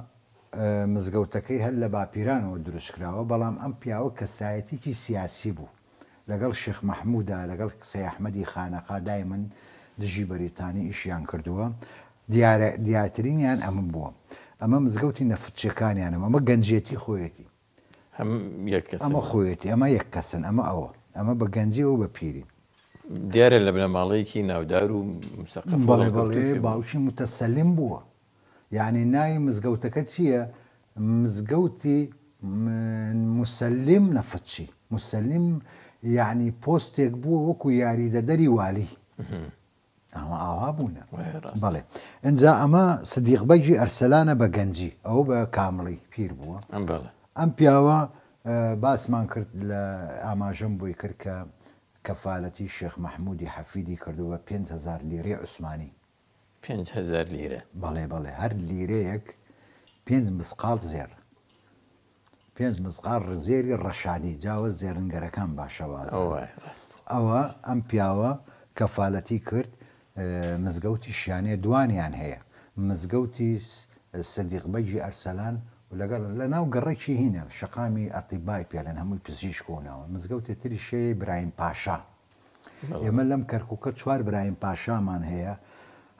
Speaker 2: مزگەوتەکەی هەر لە باپیرانەوە دروستکراوە بەڵام ئەم پیاوە کەسایەتێکی سیاسی بوو لەگەڵ شێخ مەحموودا لەگەڵ قسەی ئەحمەدی خانەقا دایمەن دژی بەریتانی ئیشیان کردووە دیارترینیان ئەمە بووە ئەمە مزگەوتی نەفچەکانیانم ئەمە گەنجێتی خۆیەتی ئەمە خۆیەتی ئەمە یەک کەسن ئەمە بە گەنجی و بە پیری
Speaker 1: دیارە لە بنەماڵەیەکی ناودار و
Speaker 2: بەڵێ باوکی متەسەلیم بووە یعنی ناوی مزگەوتەکە چییە؟ مزگەوتی مسلیم نەفچی مسلیم یعنی پۆستێک بووە وەکو یاریدەدەری والی ئەمە ئاوا بوونە بەڵێ ئەجا ئەمە سدیقبەجی ئەرسەلانە بە گەنجی ئەو بە کامڵی پیر بووە ئەم پیاوە باسمان کرد لە ئاماژەم بۆی کرد کە کەفالەتی شێخ مەحموودی حەفیدی کردووە 5,000 لیرەی عوسمانی
Speaker 1: 5,000 لیرە
Speaker 2: بەڵێ هەر لیرەیەک 5 مسقال زێر 5 مسقال زێری ڕەشادی جاوە زێرنگەرەکان باشەواز ئەوە ئەم پیاوە کەفالەتی کرد مزگەوتی شیانێ دوانیان هەیە مزگەوتی سدیقبەجی ئەرسەلان لەگەڵ لە ناو گەڕێکی هینە شەقامی ئەتیبای پێڵێن هەمووی پزیشکۆنەوە مزگەوتی تری شێ برایم پاشا ئێمە لەم کەرکووکە 4 برایم پاشامان هەیە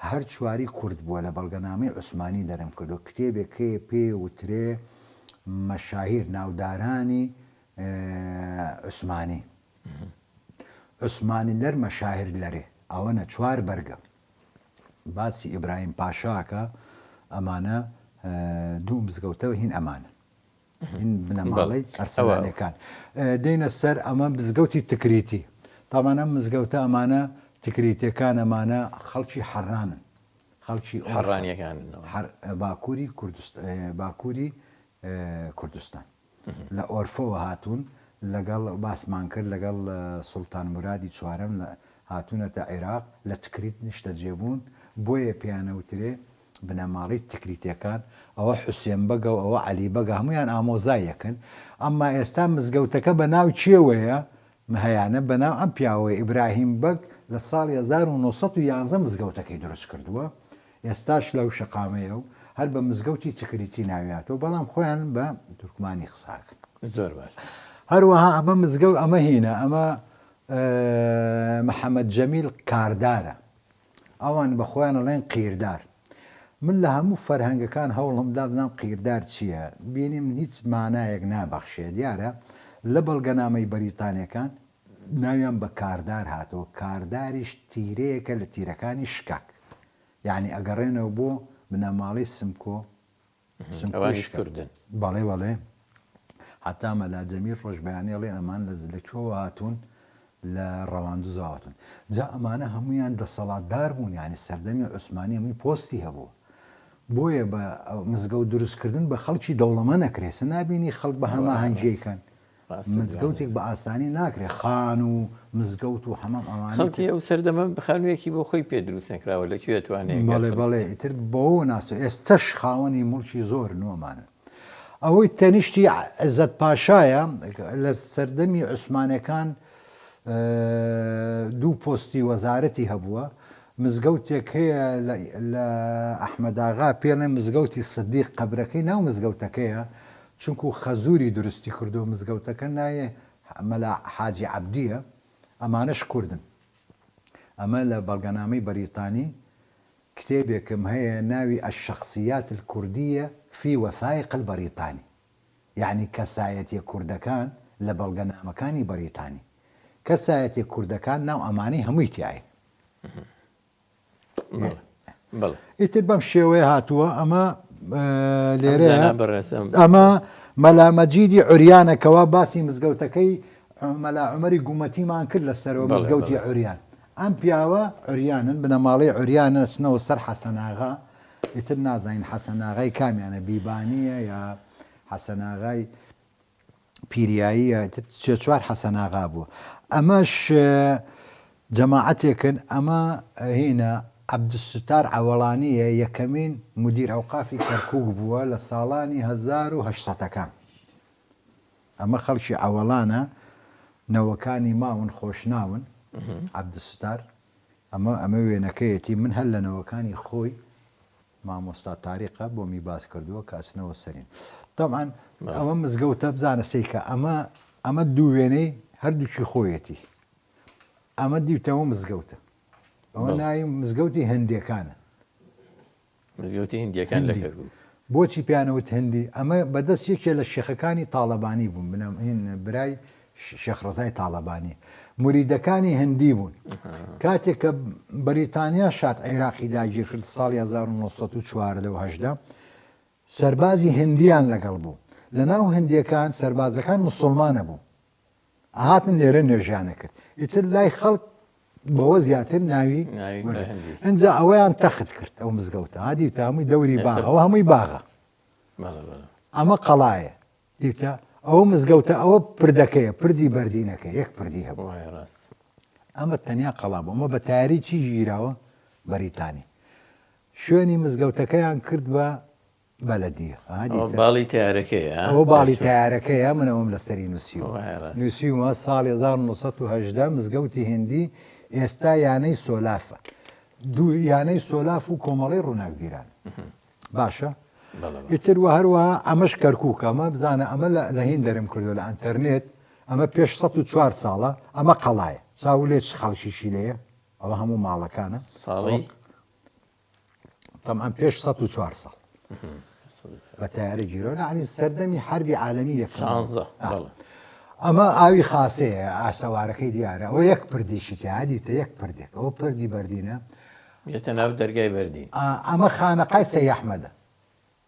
Speaker 2: هەر چواری کورد بووە لە بەڵگەنامەی عوسمانی دەرم کردو کتێبێکێ پێ وترێ مەشاهیر ناودارانی عوسمانی عوسمانی لەر مەشاهیر لەرێ ئەوەنە 4 بەرگە باسی ئیبراهیم پاشاکە ئەمانە دوو مزگەوتەوە هین ئەمانە هین بنەماڵەی ئەرسەلانەکان دێنە سەر ئەمە مزگەوتی تکریتی تاوان ئەم مزگەوتە ئەمانە تکریتەکان ئەمانە خەڵکی حەڕانن خەڵکی
Speaker 1: حەڕانیەکان
Speaker 2: باکووری کوردستان لە ئۆرفەوە هاتوون لەگەڵ باسمان کرد لەگەڵ سوڵتان مرادی چوارەم هاتوونەتە عێراق لە تکریت نیشتە جێبوون بۆیە پیانەوترێ بنەماڵی تکریتەکان ئەوە حوسێن بەگە و ئەوە عەلی بەگە هەمویان ئامۆزایەکەن ئەمما ئێستا مزگەوتەکە بە ناو چێوەیە هەیانە بە ناو ئەم پیاوەیە ئیبراهیم بەگ لە ساڵی 1911 مزگەوتەکەی دروست کردووە ئێستاش لەو شەقامەیە و هەر بە مزگەوتی تکریتی ناویاتەوە بەڵام خۆیان بە تورکمانی قساکن
Speaker 1: زۆر باش
Speaker 2: هەروەها ئەمە مزگەوت ئەمە هینە ئەمە محەممەد جەمیل کاردارە ئەوان بەخۆیان ئەڵێن قیردار من لە هەموو فەرهەنگەکان هەوڵمدا بزانم قیردار چییە بینیم هیچ مانایەک نابەخشێ دیارە لە بەڵگەنامەی بەریتانیەکان ناویان بە کاردار هاتەوە کارداریش تیرەیەکە لە تیرەکانی شکاک یعنی ئەگەڕێنەوە بۆ بنەماڵی سمکۆ
Speaker 1: ئەوانیش کوردن
Speaker 2: بەڵێ بەڵێ حتا مەلا جەمیل ڕۆژبیانێڵێ ئەمان لەکوێوە هاتوون لە ڕەواندووزە هاتوون جا ئەمانە هەمویان دەسەڵاتدار بوون ینی سەردەمی عوسمانی هەمووی پۆستی هەبوو بۆیە بە مزگەوت دروستکردن بە خەڵکی دەوڵەمە نەکرێسە نبینی خەڵک بە هەما هەنجەکەن مزگەوتێک بە ئاسانی ناکرێ خان و مزگەوت و هەمام ئەوان
Speaker 1: خەڵکی ئەو سەردەمە بخانوویەکی بۆ خۆی پێ دروست نکراوە لەکوێ توانێت
Speaker 2: بەڵێ بەڵێ ئیتر بەەوە ناسو ئێستش خاوەنی مڵکی زۆر نۆمانن ئەوەی تەنیشتی عزت پاشایە لە سەردەمی عوسمانەکان دوو پۆستی وەزارەتی هەبووە مزگەوتێک هەیە لە ئەحمەداغا پێڵێ مزگەوتی سدیق قەبرەکەی ناو مزگەوتەکەیە چونکو خەزوری درستی کردو مزگەوتەکە نایە مەلا حاجی عەبدیە ئەمانەش کوردن ئەمە لە بەڵگەنامەی بەریتانی کتێبێکم هەیە ناوی الشخصیات الكوردية في وثائق البريطاني يعني کەسایەتی کوردەکان لە بەڵگەنامەکانی بەریتانی کەسایەتی کوردەکان ناو ئەمانەی هەمووی تایە ئیتر بەم شێوەیە هاتووە ئەمە لێرەیە ئەمە مەلا مەجیدی عوریانەکەەوە باسی مزگەوتەکەی مەلا عومەری گومەتیمان کرد لەسەرەوە مزگەوتی عوریان ئەم پیاوە عوریانن بنەماڵی عوریانە سنەوە سەر حەسەناغا ئیتر نازانین حەسەناغای کامیانە بیبانیە یا حەسەناغای پیریاییە چوار حەسەناغا بوو ئەمەش جەماعەتێکن ئەمە هینە عەبدولستار عەوەڵانیە یەکەمین مدیر ئەوقافی کەرکووک بووە لە ساڵانی 1800ەکان ئەمە خەڵکی عەوەڵانە نەوەکانی ماون خۆشناون عەبدولستار ئەمە وێنەکەیەتی من هەر لە نەوەکانی خۆی مامۆستا تاریقە بۆمی باس کردووە کە ئەچنەوە سەرین طبعاً ئەمە مزگەوتە بزانە سەیکە ئەمە دوو وێنەی هەردووکی خۆیەتی ئەمە دیوتەوە مزگەوتە ئەوە ناوی مزگەوتی هەندێکانە
Speaker 1: مزگەوتی هندیەکان لە کەرکووک
Speaker 2: بۆچی پیانەوت هەندی ئەمە بەدەست یەکێ لە شێخەکانی تاڵەبانی بوون بنەمین برای شێخ ڕەزای تاڵەبانی موریدەکانی هەندی بوون کاتێک کە بەریتانیا شات عێراقی داگیر کرد ساڵی 1940 سەربازی هەندیان لەگەڵ بوو لە ناو هەندیەکان سەربازەکان موسڵمانە بوو هاتن لێرە نوێژیانە کرد ئیتر لای خەڵک بەوە زیاتر ناوی ئەنجا ئەوەیان تەخت کرد ئەو مزگەوتە هادی تا هەمووی دەوری باغ ئەوە هەمووی باغە ئەمە قەڵایە دیتە ئەوە مزگەوتە ئەوە پردەکەیە پردی بەردینەکە یەک پردی هەبوو ئەمە تەنیا قەڵا بوو ئەمە بە تاری چی ژیراوە بەریتانی شوێنی مزگەوتەکەیان کرد بە بەلەدیە
Speaker 1: باڵی تیارەکەیە
Speaker 2: ئەوە باڵی تیارەکەیە منەوەم لەسەری نووسیومە ساڵی 1970 مزگەوتی هندی ئێستا یانەی سۆلافە دوو یانەی سۆلاف و کۆمەڵی ڕووناکگیران باشە ئیتر وە هەروەها ئەمەش کەرکووکە ئەمە بزانە ئەمە لە هین دەرم کردو لە ئەنتەرنێت ئەمە پێش 104 ساڵە ئەمە قەڵایە چاو لێ خەڵکیشی لەیە ئەوە هەموو ماڵەکانە
Speaker 1: ساڵی
Speaker 2: تەمان پێش 104 ساڵ بە تیاری گیرۆ عنی سەردەمی حربی عالەمی ئەمە ئاوی خاسەیە ئاسەوارەکەی دیارە ئەوە یەک پردێکی تیادیتە یەک پردێک ئەوە پردی بەردینە
Speaker 1: یەتە ناو دەرگای بەردین
Speaker 2: ئەمە خانەقای سەی ئەحمەدە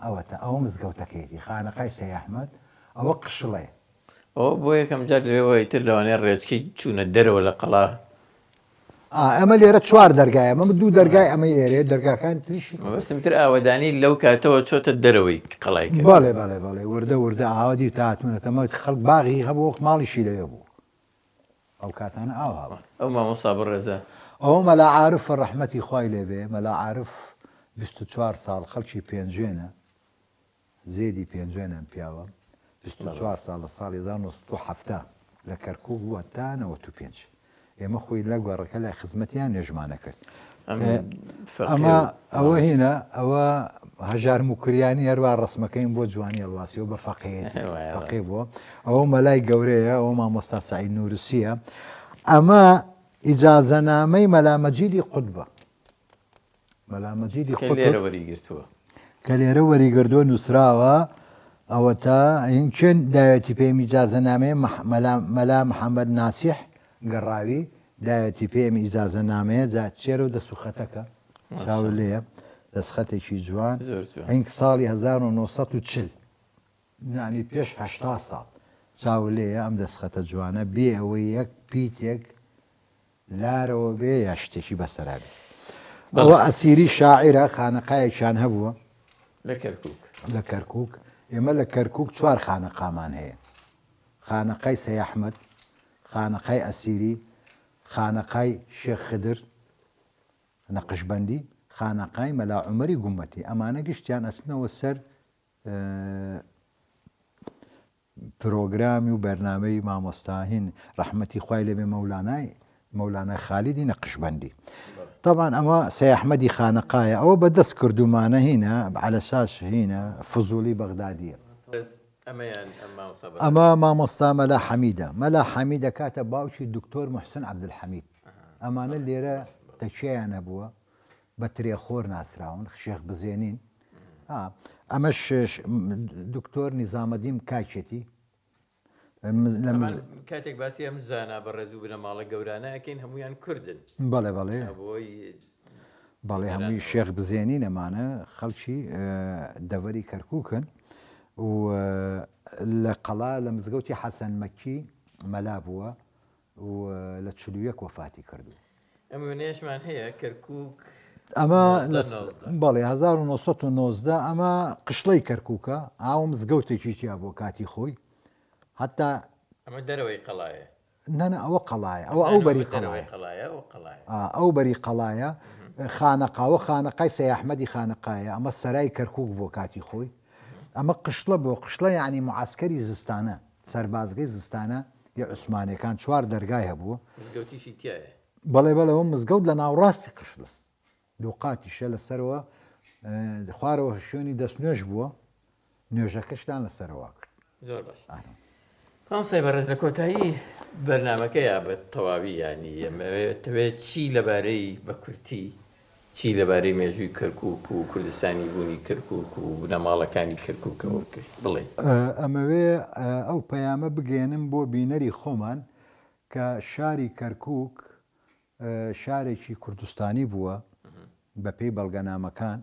Speaker 2: ئەوەتە ئەوە مزگەوتەکەیەتی خانەقای سەی ئەحمەد ئەوە قشڵەیە
Speaker 1: ئەوە بۆ یەکەم جار لێەوەی تر لەوانەیە ڕێچکی چوونە دەرەوە لە قەڵا
Speaker 2: ئەمە لێرە چوار دەرگایە ئەمە دوو دەرگای ئەمە ئێرێ دەرگاکان تریشی
Speaker 1: بەسمتر ئاوەدانی لەو کاتەوە چۆتە دەرەوەی قەڵای کرد
Speaker 2: بەڵێ بەڵێ بەڵێ وردە وردە ئاوادی تاتونە تەمە خەڵک باغی هەبوو ماڵیشی لەوێ بوو ئەو کاتانە ئاوا
Speaker 1: ئەو مامۆستا بڕێزە
Speaker 2: ئەوە مەلا عارف ڕەحمەتی خوای لێبێ مەلا عارف 24 ساڵ خەڵکی پێنجێنە زێدی پێنجێنم پیاوە 24 ساڵ لە ساڵی 1970 لە کەرکووک بووە تا 95 ئێمە خۆی لە گۆڕەکە لای خزمەتیان نێژمانە کرد ئەمە ئەوە هینە ئەوە هەژار موکریانی هەروە ڕسمەکەین بۆ جوانی هەڵواسی و بە فەقێ بووە ئەوە مەلای گەورەیە ئەوە مامۆستا سعید نورسیە ئەمە ئیجازەنامەی مەلامەجیدی قوتبە مەلامەجیدی
Speaker 1: لێرە وەریگرتووە
Speaker 2: کە لێرە وەریگردووە نووسراوە ئەوە تا هینچێن داوێتی پێم ئیجازەنامەیە مەلا محەممەد ناسیح گەڕاوی داوێتی پێم ئیجازەنامەیە جا چێرە و دەسوخەتەکە چاو لێە دەستخەتێکی جوان هەنگ ساڵی 1940 ینی پێش 80 ساڵ چاو لێە ئەم دەستخەتە جوانە بێ ئەوەی یەک پیتێک لارەوە بێ یا شتێکی بەسەرابێ ئەوە ئەسیری شاعرە خانەقایەکیان هەبووە لە کەرکووک ئێمە لە کەرکووک 4 خانەقامان هەیە خانەقای سەی ئەحمەد خانەقای ئەسیری خانەقای شێخ خدر نەقشبەندی خانەقای مەلا عومەری گومەتی ئەمانە گشتیان ئەچنەوە سەر پرۆگرامی و بەرنامەی مامۆستاهین ڕەحمەتی خوای لەبێ مەولانای خالیدی نەقشبەندی طبعا ئەمە سەی ئەحمەدی خانەقایە ئەوە بەدەست کردومانە هینە على ساس هینە فزولی بەغدادیە ئەمە مامۆستا مەلا حەمیدە مەلا حەمیدە کاتە باوکی دکتۆر محسن عەبدولحەمید ئەمانە لێرە تەکییان هەبووە بە ترێخۆر ناسراون شێخ بزێنین ئەمەش دکتۆر نیزامەدین کاکێتی
Speaker 1: کاتێک باسی ئەم زانە بە ڕێزوو بنە ماڵە گەورانەکەین هەمویان کوردن
Speaker 2: بەڵێ بەڵێ هەمووی شێخ بزێنین ئەمانە خەڵکی دەڤەری کەرکووکن و لە قەڵا لە مزگەوتی حەسەن مەکی مەلا بووە و لە 41 وەفاتی کردو
Speaker 1: ئەم وێنەیەشمان هەیە کەرکووک
Speaker 2: ئەمە بەڵێ 1990 ئەمە قشڵەی کەرکووکە ئاو مزگەوتێکی تیا بۆ کاتی خۆی حتا
Speaker 1: ئەمە دەرەوەی قەڵایە
Speaker 2: نەنە ئەوە قەڵایە ئەو بەری ئەو بەری قەڵایە خانەقاوە خانەقای سەی ئەحمەدی خانەقایە ئەمە سەرای کەرکووک بۆ کاتی خۆی ئەمە قشڵە بۆ قشڵە یعنی معسکەری زستانە سەربازگەی زستانە یا عوسمانەکان 4 دەرگای هەبووە بەڵێ مزگەوت لە ناوڕاستی قشڵە دووقاتیشە لەسەرەوە خوارەوە شوێنی دەست نوێژ بووە نوێژەکەشتان لەسەرەوە کرد
Speaker 1: زۆر باش قامسای بەڕێز لە کۆتایی بەرنمەکەیە بە تەواوی ینی ئەمەوێت چی لەبارەی بە کورتی چی لەبارەی مێژووی کەرکووک و کوردستانی بوونی کەرکووک و بنەماڵەکانی کەرکووکەوە بڵێ
Speaker 2: ئەمەوێ ئەو پەیامە بگێنم بۆ بینەری خۆمان کە شاری کەرکووک شارێکی کوردستانی بووە بە پێی بەڵگەنامەکان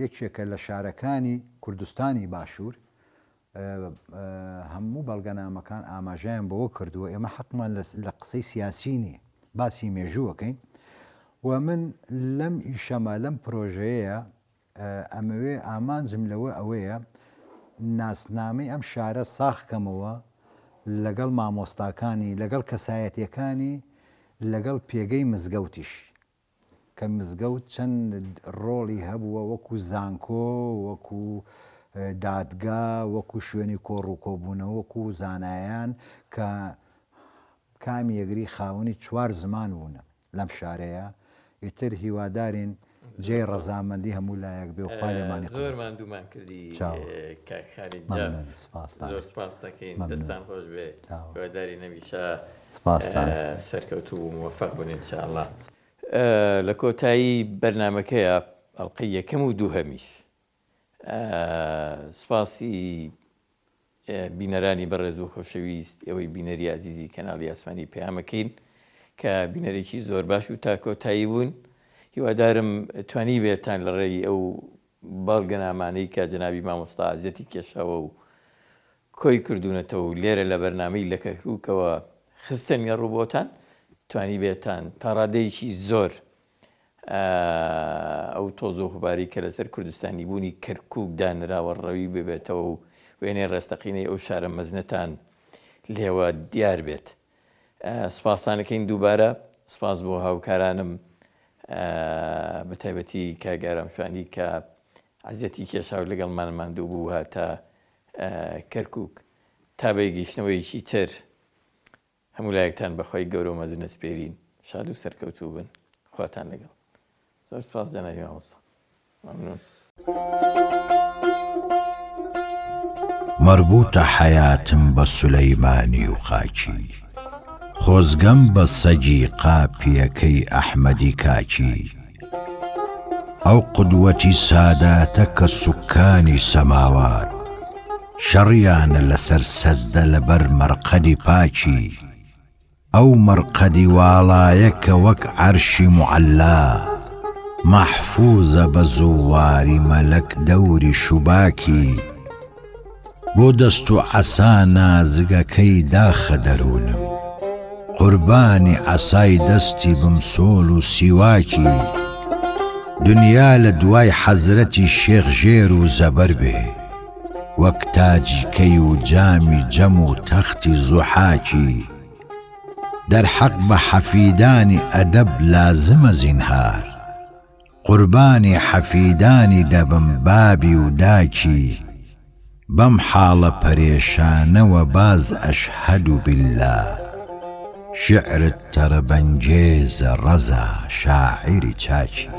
Speaker 2: یەکێکە لە شارەکانی کوردستانی باشوور هەموو بەڵگەنامەکان ئاماژیان بەوە کردووە ئێمە حەقمان لە قسەی سیاسی نیە باسی مێژووەکەین و من لەم ئیشەمە لەم پرۆژەیە ئەمەوێ ئامانجم لەوە ئەوەیە ناسنامەی ئەم شارە ساخکەمەوە لەگەڵ مامۆستاکانی لەگەڵ کەسایەتیەکانی لەگەڵ پێگەی مزگەوتیش کە مزگەوت چەند ڕۆڵی هەبووە وەکو زانکۆ وەکو دادگا وەکو شوێنی کۆڕ و کۆبوونەوە وەکو زانایان کە کامی یەگری خاوەنی 4 زمان بوونە لەم شارەیە ئیتر هیوادارین جێ ڕەزامەندی هەموو لایەک بێ و خوا لێمانی
Speaker 1: زۆرمان دوومان کردی زۆر سپاس دەکەین دەستان خۆش بێ هیواداری نەمیشە سەرکەوتوو و موفەق بوون ئینشاءڵڵا لە کۆتایی بەرنمەکەیە ئەڵقەی یەکەم و دووهەمیش سپاسی بینەرانی بەڕێز و خۆشەویست ئەوەی بینەری عزیزی کەناڵی ئاسمانی پەیامەکەین کە بینەرێکی زۆر باش و تا کۆتایی بوون هیوادارم توانی بێتان لە ڕێی ئەو بەڵگەنامانەی کە جەنابی مامۆستا عەزیەتی کێشاوە و کۆی کردوونەتەوە و لێرە لە بەرنامەی لە کەرکووکەوە خستنگە ڕووبۆتان توانی بێتان تا ڕادەیەکی زۆر ئەو تۆز و خوباری کە لەسەر کوردستانی بوونی کەرکووک دانراوە ڕەوی ببێتەوە و وێنەی ڕێستەقینەی ئەو شارە مەزنەتان لێوە دیار بێت سپاسانەکەین دووبارە سپاس بۆ هاوکارانم بە تایبەتی کاگارم شوانی کە عەزیەتی کێشاو لەگەڵمان ماندوو بوو هاتە کەرکووک تا بەیگەیشتنەوەیکی تر هەموو لایەکتان بەخوای گەورە و مەزنە سپێرین شاد و سەرکەوتوو بن خواتان لەگەڵ زۆر سپاس جەنابی مامۆستا
Speaker 3: مربوطة حياتم بسليماني وخاكي خۆزگەم بە سەگی قاپیەکەی ئەحمەدی کاکی ئەو قودوەتی ساداتە کە سوکانی سەماوات شەڕیانە لەسەر سەجدە لەبەر مەرقەدی پاکی ئەو مەرقەدی واڵایە کە وەک عەرشی موعەلا مەحفوظە بە زوواری مەلەک دەوری شوباکی بۆ دەست و عەسا نازگەکەی داخە دەروونم قوربانی عەسای دەستی بمسۆڵ و سیواکی دنیا لە دوای حەزرەتی شێخ ژێر و زەبەر بێ وەک تاجیکەی و جامی جەم و تەختی زوحاکی دەرحەق بە حەفیدانی ئەدەب لازمە زینهار قوربانی حەفیدانی دەبم بابی و داکی بەم حاڵە پەرێشانەوە باز ئەشهەد بالله شعرت تەرەبەنجێزە ڕەزا شاعیری چاکی